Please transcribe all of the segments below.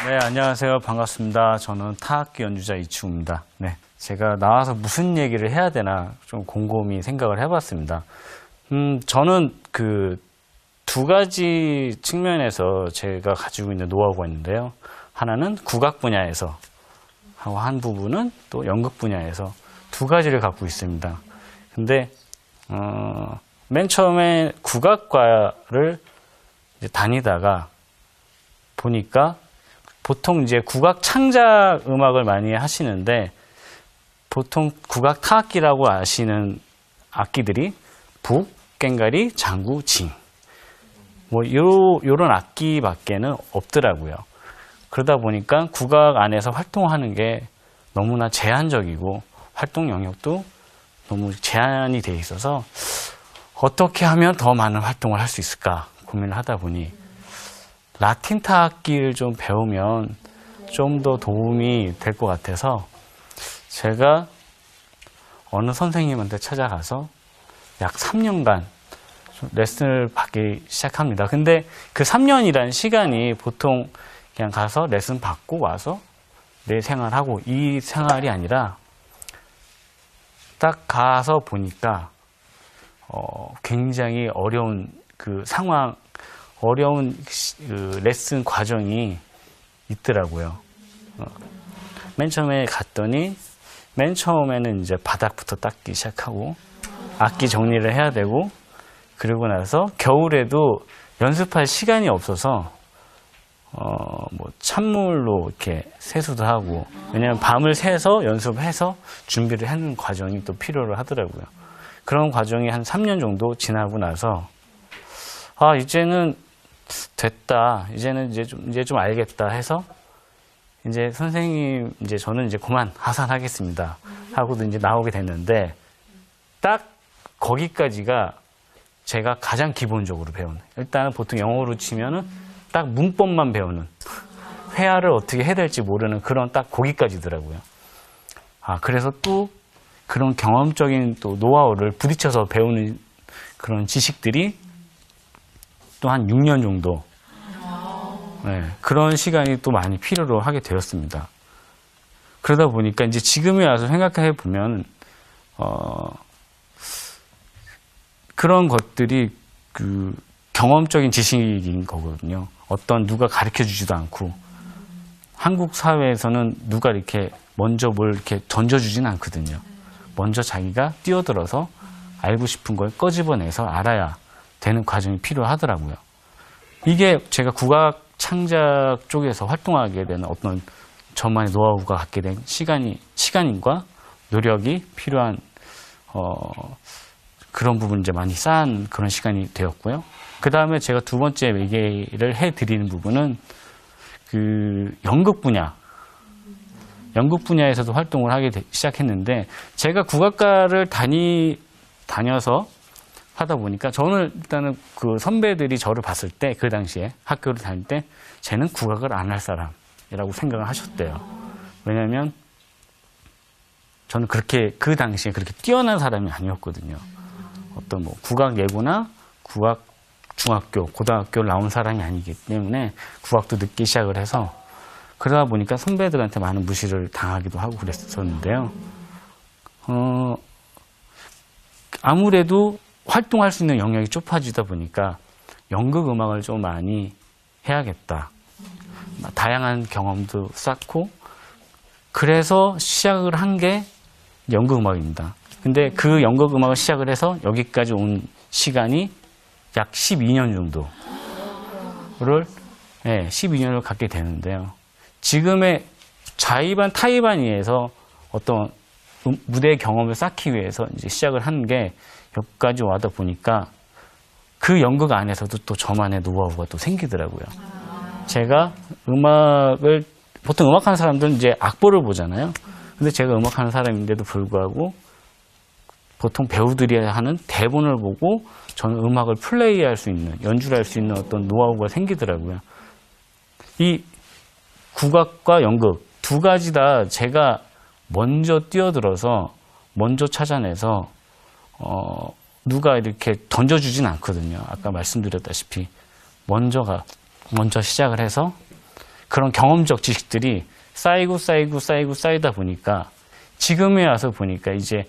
네, 안녕하세요. 반갑습니다. 저는 타악기 연주자 이충우입니다. 네, 제가 나와서 무슨 얘기를 해야 되나 좀 곰곰이 생각을 해봤습니다. 저는 그 두 가지 측면에서 제가 가지고 있는 노하우가 있는데요. 하나는 국악 분야에서 하고 한 부분은 또 연극 분야에서 두 가지를 갖고 있습니다. 근데 맨 처음에 국악과를 이제 다니다가 보니까 보통 이제 국악 창작 음악을 많이 하시는데 보통 국악 타악기라고 아시는 악기들이 북, 꽹과리, 장구, 징 뭐 요런 악기밖에는 없더라고요. 그러다 보니까 국악 안에서 활동하는 게 너무나 제한적이고 활동 영역도 너무 제한이 돼 있어서 어떻게 하면 더 많은 활동을 할 수 있을까 고민을 하다 보니 라틴 타악기를 좀 배우면 좀 더 도움이 될 것 같아서 제가 어느 선생님한테 찾아가서 약 3년간 레슨을 받기 시작합니다. 근데 그 3년이라는 시간이 보통 그냥 가서 레슨 받고 와서 내 생활하고 이 생활이 아니라 딱 가서 보니까 굉장히 어려운 그 상황, 어려운 그 레슨 과정이 있더라고요. 맨 처음에 갔더니 맨 처음에는 이제 바닥부터 닦기 시작하고 악기 정리를 해야 되고 그러고 나서 겨울에도 연습할 시간이 없어서 뭐 찬물로 이렇게 세수도 하고 왜냐하면 밤을 새서 연습해서 준비를 하는 과정이 또 필요로 하더라고요. 그런 과정이 한 3년 정도 지나고 나서 이제는 됐다. 이제는 이제 좀 알겠다 해서 이제 선생님 이제 저는 이제 그만 하산하겠습니다 하고도 이제 나오게 됐는데 딱 거기까지가 제가 가장 기본적으로 배우는 일단은 보통 영어로 치면은 딱 문법만 배우는 회화를 어떻게 해야 될지 모르는 그런 딱 거기까지더라고요. 그래서 또 그런 경험적인 또 노하우를 부딪혀서 배우는 그런 지식들이 또 한 6년 정도 그런 시간이 또 많이 필요로 하게 되었습니다. 그러다 보니까 이제 지금에 와서 생각해 보면 그런 것들이 그 경험적인 지식인 거거든요. 어떤 누가 가르쳐 주지도 않고 한국 사회에서는 누가 이렇게 먼저 뭘 이렇게 던져주지는 않거든요. 먼저 자기가 뛰어들어서 알고 싶은 걸 꺼집어내서 알아야 되는 과정이 필요하더라고요. 이게 제가 국악 창작 쪽에서 활동하게 되는 어떤 저만의 노하우가 갖게 된 시간과 노력이 필요한 그런 부분 이제 많이 쌓은 그런 시간이 되었고요. 그 다음에 제가 두 번째 얘기를 해드리는 부분은 그 연극 분야에서도 활동을 하게 시작했는데 제가 국악과를 다녀서 하다 보니까 저는 일단은 그 선배들이 저를 봤을 때 그 당시에 학교를 다닐 때 쟤는 국악을 안 할 사람이라고 생각을 하셨대요. 왜냐하면 저는 그 당시에 그렇게 뛰어난 사람이 아니었거든요. 어떤 뭐 국악 예고나 국악 중학교, 고등학교를 나온 사람이 아니기 때문에 국악도 늦게 시작을 해서 그러다 보니까 선배들한테 많은 무시를 당하기도 하고 그랬었는데요. 아무래도 활동할 수 있는 영역이 좁아지다 보니까 연극 음악을 좀 많이 해야겠다. 다양한 경험도 쌓고 그래서 시작을 한 게 연극 음악입니다. 근데 그 연극 음악을 시작을 해서 여기까지 온 시간이 약 12년 정도를 12년을 갖게 되는데요. 지금의 자의반 타의반위에서 어떤 무대 경험을 쌓기 위해서 이제 시작을 한 게 여기까지 와다 보니까 그 연극 안에서도 또 저만의 노하우가 또 생기더라고요. 제가 음악을 보통 음악하는 사람들은 이제 악보를 보잖아요. 근데 제가 음악하는 사람인데도 불구하고 보통 배우들이 하는 대본을 보고 저는 음악을 플레이할 수 있는, 연주를 할 수 있는 어떤 노하우가 생기더라고요. 이 국악과 연극 두 가지 다 제가 먼저 뛰어들어서 먼저 찾아내서 누가 이렇게 던져주진 않거든요. 아까 말씀드렸다시피 먼저 시작을 해서 그런 경험적 지식들이 쌓이다 보니까 지금에 와서 보니까 이제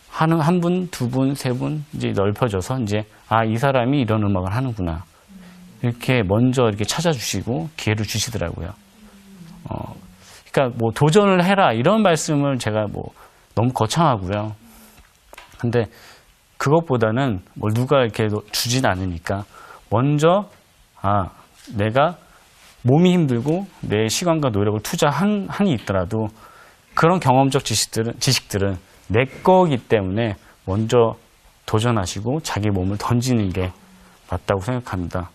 한 분, 두 분, 세 분 이제 넓혀져서 이제 이 사람이 이런 음악을 하는구나. 이렇게 먼저 이렇게 찾아주시고 기회를 주시더라고요. 그러니까 뭐 도전을 해라 이런 말씀을 제가 뭐 너무 거창하고요. 근데 그것보다는 뭐 누가 이렇게 주진 않으니까 먼저 내가 몸이 힘들고 내 시간과 노력을 투자한이 있더라도 그런 경험적 지식들은 내 거기 때문에 먼저 도전하시고 자기 몸을 던지는 게 맞다고 생각합니다.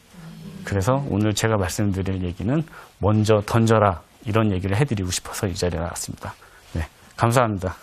그래서 오늘 제가 말씀드릴 얘기는 먼저 던져라 이런 얘기를 해드리고 싶어서 이 자리에 나왔습니다. 네, 감사합니다.